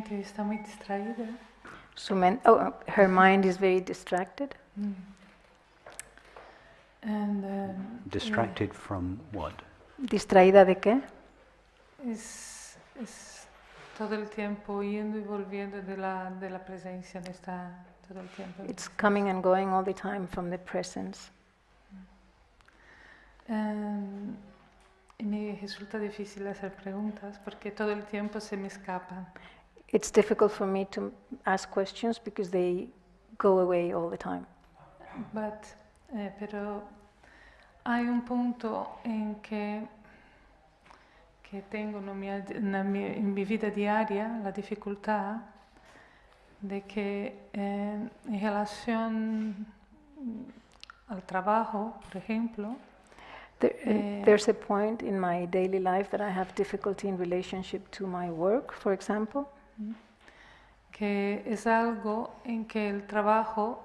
mente está muy distraída. Her mind is very distracted. And, Distracted from what? ¿Distraída de qué? es todo el tiempo yendo y volviendo de la presencia, no está todo el tiempo. It's coming and going all the time from the presence. Y me resulta difícil hacer preguntas porque todo el tiempo se me escapan. It's difficult for me to ask questions because they go away all the time. Pero hay un punto en que tengo en mi vida diaria la dificultad de que en relación al trabajo, por ejemplo, There's a point in my daily life that I have difficulty in relationship to my work, for example. Que es algo en que el trabajo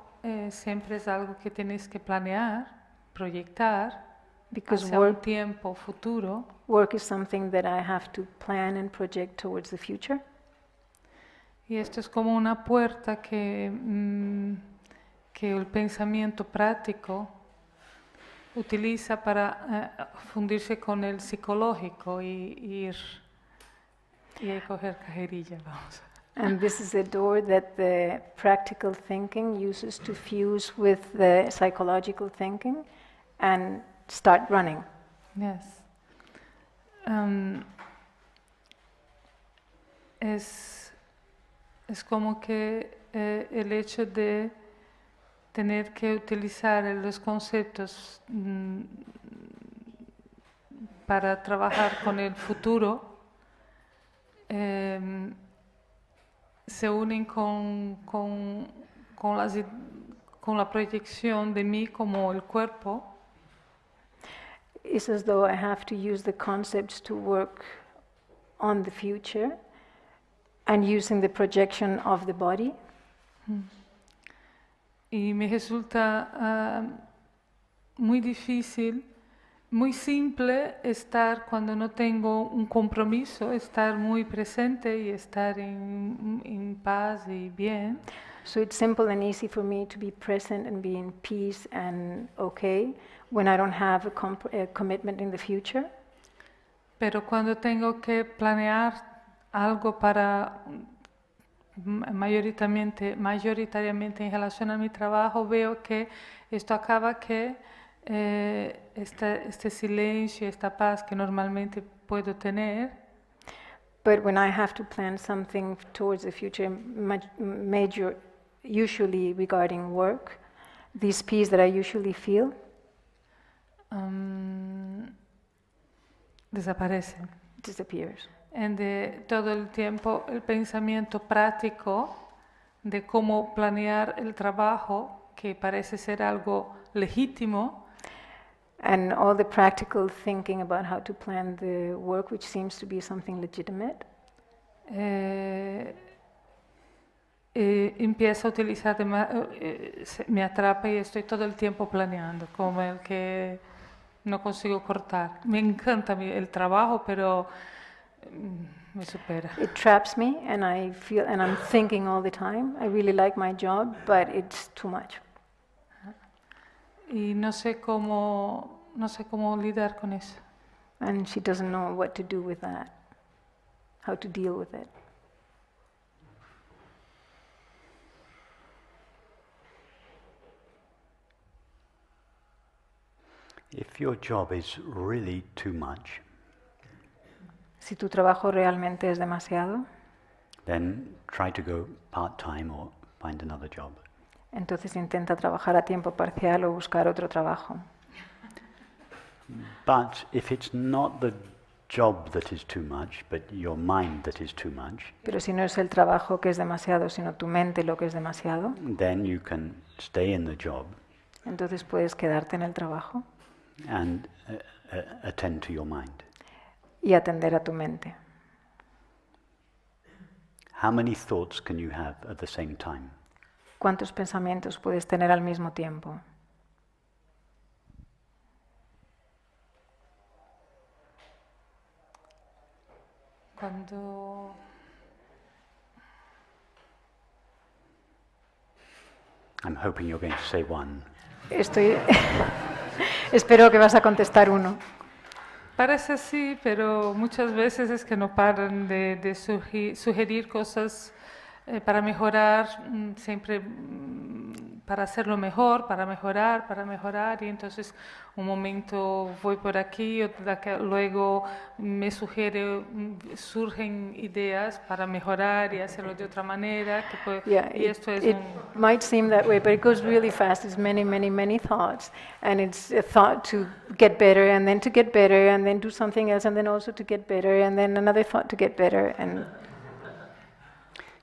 siempre es algo que tienes que planear, proyectar Because hacia un tiempo futuro. Work is something that I have to plan and project towards the future. Y esto es como una puerta que el pensamiento práctico utiliza para fundirse con el psicológico y coger cajerilla, vamos. And this is a door that the practical thinking uses to fuse with the psychological thinking and start running. Yes. Es como que el hecho de tener que utilizar los conceptos para trabajar con el futuro se unen con la proyección de mí como el cuerpo. It's as though I have to use the concepts to work on the future and using the projection of the body. Y me resulta muy difícil, muy simple estar cuando no tengo un compromiso, estar muy presente y estar en paz y bien. So it's simple and easy for me to be present and be in peace and okay when I don't have a commitment in the future. Pero cuando tengo que planear algo para mayoritariamente en relación a mi trabajo, veo que esto acaba que este silencio, esta paz que normalmente puedo tener. But when I have to plan something towards the future, major, usually regarding work, this peace that I usually feel desaparece. Disappears. En de todo el tiempo el pensamiento práctico de cómo planear el trabajo, que parece ser algo legítimo, and all the practical thinking about how to plan the work, which seems to be something legitimate, empiezo a utilizar, me atrapa y estoy todo el tiempo planeando, como el que no consigo cortar. Me encanta el trabajo, pero me supera. it traps me and I'm thinking all the time. I really like my job, but it's too much. Y no sé cómo lidiar con eso. And she doesn't know what to do with that, how to deal with it. If your job is really too much, Si tu trabajo realmente es demasiado, then try to go part-time or find another job. entonces intenta trabajar a tiempo parcial o buscar otro trabajo. But if it's not the job that is too much, but your mind that is too much, Pero si no es el trabajo que es demasiado, sino tu mente lo que es demasiado, then you can stay in the job entonces puedes quedarte en el trabajo and attend to your mind. y atender a tu mente. How many thoughts can you have at the same time? ¿Cuántos pensamientos puedes tener al mismo tiempo? Cuando I'm hoping you're going to say one. Espero que vas a contestar uno. Parece así, pero muchas veces es que no paran de sugerir cosas para mejorar, siempre para hacerlo mejor, para mejorar, y entonces un momento voy por aquí, luego me surgen ideas para mejorar y hacerlo de otra manera, y esto es It might seem that way, but it goes really fast. It's many, many, many thoughts, and it's a thought to get better, and then to get better, and then do something else, and then also to get better, and then another thought to get better, and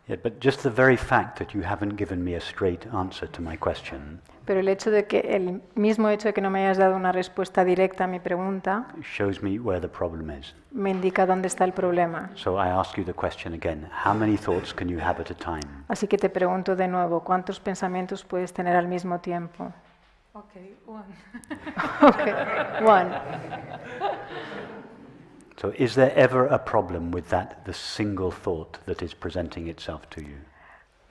Yeah, but just the very fact that you haven't given me a straight answer to my question pero el mismo hecho de que no me hayas dado una respuesta directa a mi pregunta shows me where the problem is. me indica dónde está el problema. So I ask you the question again. How many thoughts can you have at a time? Así que te pregunto de nuevo, ¿cuántos pensamientos puedes tener al mismo tiempo? Okay, one. Okay, one. So is there ever a problem with that, the single thought that is presenting itself to you?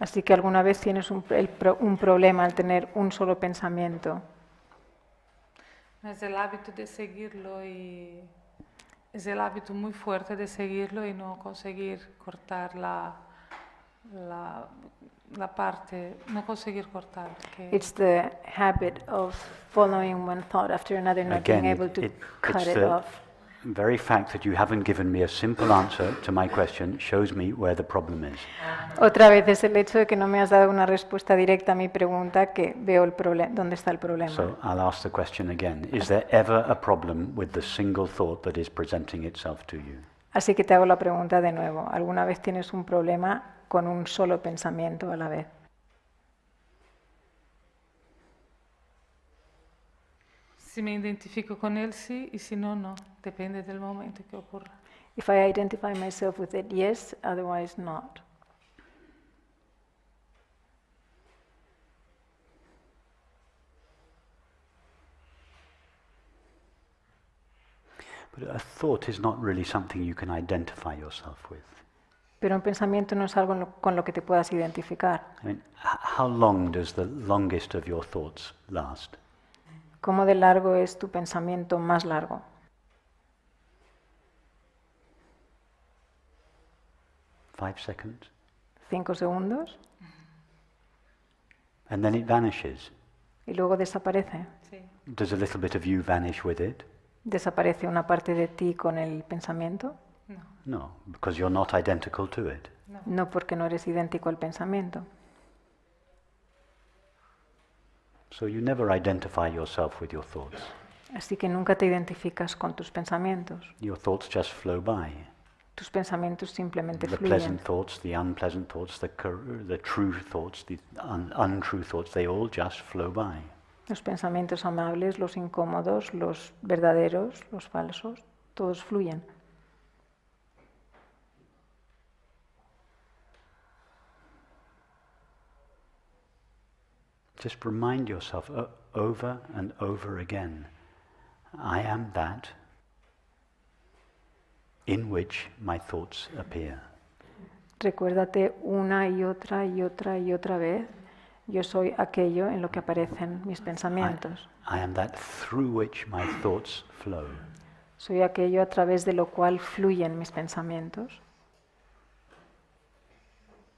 Así que alguna vez tienes un problema al tener un solo pensamiento. Es el hábito de seguirlo es el hábito muy fuerte de seguirlo y no conseguir cortar la parte, no conseguir cortar. It's the habit of following one thought after another, not Again, being able to cut it's it the off. very fact that you haven't given me a simple answer to my question shows me where the problem is. Otra vez es el hecho de que no me has dado una respuesta directa a mi pregunta que veo dónde está el problema. So I'll ask the question again. Is there ever a problem with the single thought that is presenting itself to you? Así que te hago la pregunta de nuevo. ¿Alguna vez tienes un problema con un solo pensamiento a la vez? Si me identifico con él, sí, y si no, no. Depende del momento que ocurra. If I identify myself with it, yes, otherwise not. But a thought is not really something you can identify yourself with. Pero un pensamiento no es algo con lo que te puedas identificar. I mean, how long does the longest of your thoughts last? ¿Cómo de largo es tu pensamiento más largo? 5 seconds? 5 segundos And then it vanishes. y luego desaparece. Sí. Does a little bit of you vanish with it? ¿Desaparece una parte de ti con el pensamiento? No. No, because you're not identical to it. No, porque no eres idéntico al pensamiento. So you never identify yourself with your thoughts. Así que nunca te identificas con tus pensamientos. Your thoughts just flow by. Tus pensamientos simplemente The fluyen. pleasant thoughts, the unpleasant thoughts, the true thoughts, the untrue thoughts, they all just flow by. Los pensamientos amables, los incómodos, los verdaderos, los falsos, todos fluyen. Just remind yourself over and over again, I am that in which my thoughts appear. Recuérdate una y otra y otra y otra vez, yo soy aquello en lo que aparecen mis pensamientos. I am that through which my thoughts flow. Soy aquello a través de lo cual fluyen mis pensamientos.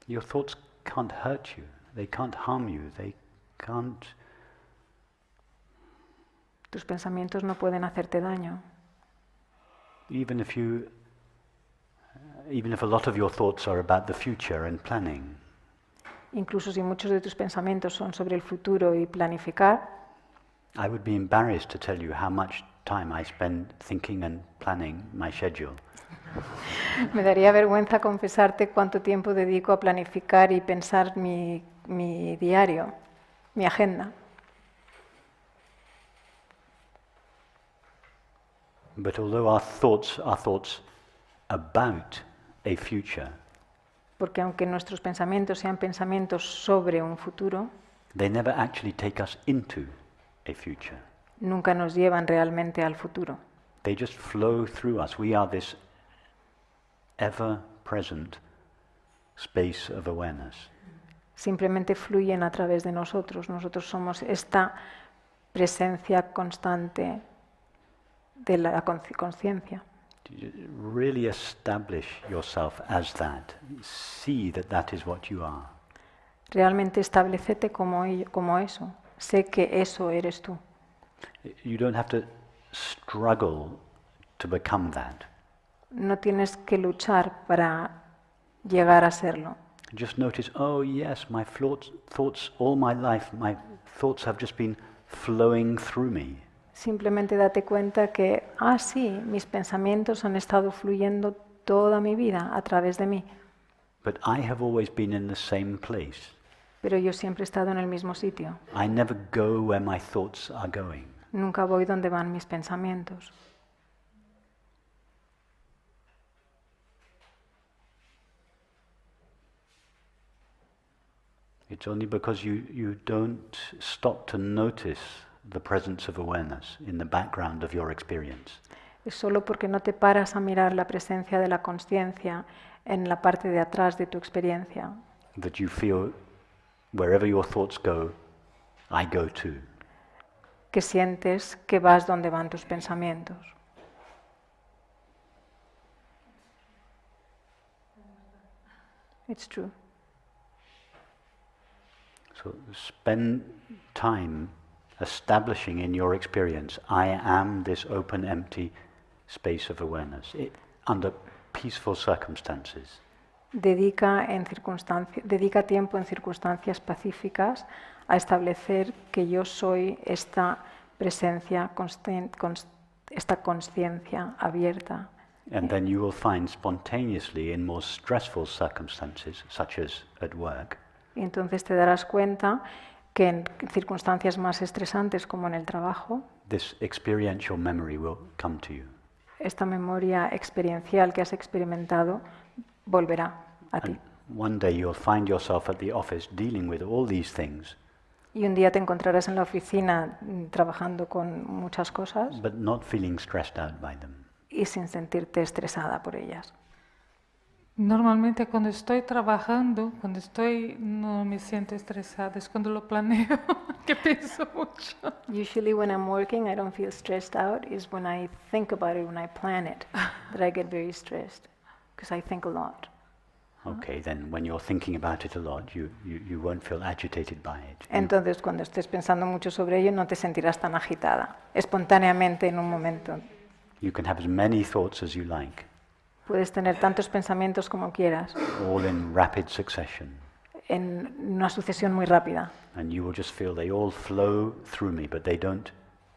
Your thoughts can't hurt you, they can't harm you, they can't. Tus pensamientos no pueden hacerte daño. Even if a lot of your thoughts are about the future and planning, Incluso si muchos de tus pensamientos son sobre el futuro y planificar, I would be embarrassed to tell you how much time I spend thinking and planning my schedule. me daría vergüenza confesarte cuánto tiempo dedico a planificar y pensar mi diario, mi agenda. But although our thoughts are thoughts about a future, Porque aunque nuestros pensamientos sean pensamientos sobre un futuro, they never actually take us into a future. nunca nos llevan realmente al futuro. They just flow through us. We are this ever-present space of awareness. simplemente fluyen a través de nosotros. Nosotros somos esta presencia constante de la conciencia. Really establish yourself as that. See that that is what you are. Realmente establecete como eso. Sé que eso eres tú. You don't have to struggle to become that. No tienes que luchar para llegar a serlo. Just notice, oh yes, my thoughts all my life, my thoughts have just been flowing through me. Simplemente date cuenta que, sí, mis pensamientos han estado fluyendo toda mi vida a través de mí. But I have always been in the same place. Pero yo siempre he estado en el mismo sitio. I never go where my thoughts are going. Nunca voy donde van mis pensamientos. It's only because you don't stop to notice the presence of awareness in the background of your experience. Es solo porque no te paras a mirar la presencia de la consciencia en la parte de atrás de tu experiencia. That you feel wherever your thoughts go, I go too. Que sientes que vas donde van tus pensamientos. It's true. So spend time establishing in your experience, I am this open, empty space of awareness, under peaceful circumstances. Dedica tiempo en circunstancias pacíficas a establecer que yo soy esta presencia, esta consciencia abierta. And then you will find spontaneously in more stressful circumstances, such as at work, Y entonces te darás cuenta que en circunstancias más estresantes como en el trabajo, this experiential memory will come to you. esta memoria experiencial que has experimentado volverá a ti. And one day you'll find yourself at the office dealing with all these things, Y un día te encontrarás en la oficina trabajando con muchas cosas but not feeling stressed out by them. y sin sentirte estresada por ellas. Normalmente cuando estoy trabajando, no me siento estresada, es cuando lo planeo, que pienso mucho. Usually when I'm working, I don't feel stressed out. Is when I think about it, when I plan it, that I get very stressed, because I think a lot. Okay, then when you're thinking about it a lot, you won't feel agitated by it. Entonces, cuando estés pensando mucho sobre ello, no te sentirás tan agitada, espontáneamente en un momento. You can have as many thoughts as you like, Puedes tener tantos pensamientos como quieras, all in rapid succession, en una sucesión muy rápida. and you will just feel they all flow through me, but they don't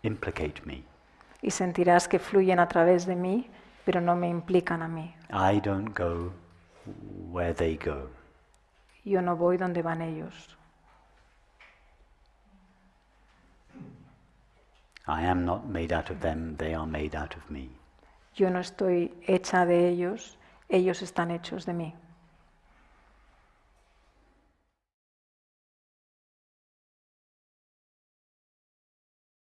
implicate me. Y sentirás que fluyen a través de mí, pero no me implican a mí. I don't go where they go. Yo no voy donde van ellos. I am not made out of them, they are made out of me. Yo no estoy hecha de ellos, ellos están hechos de mí.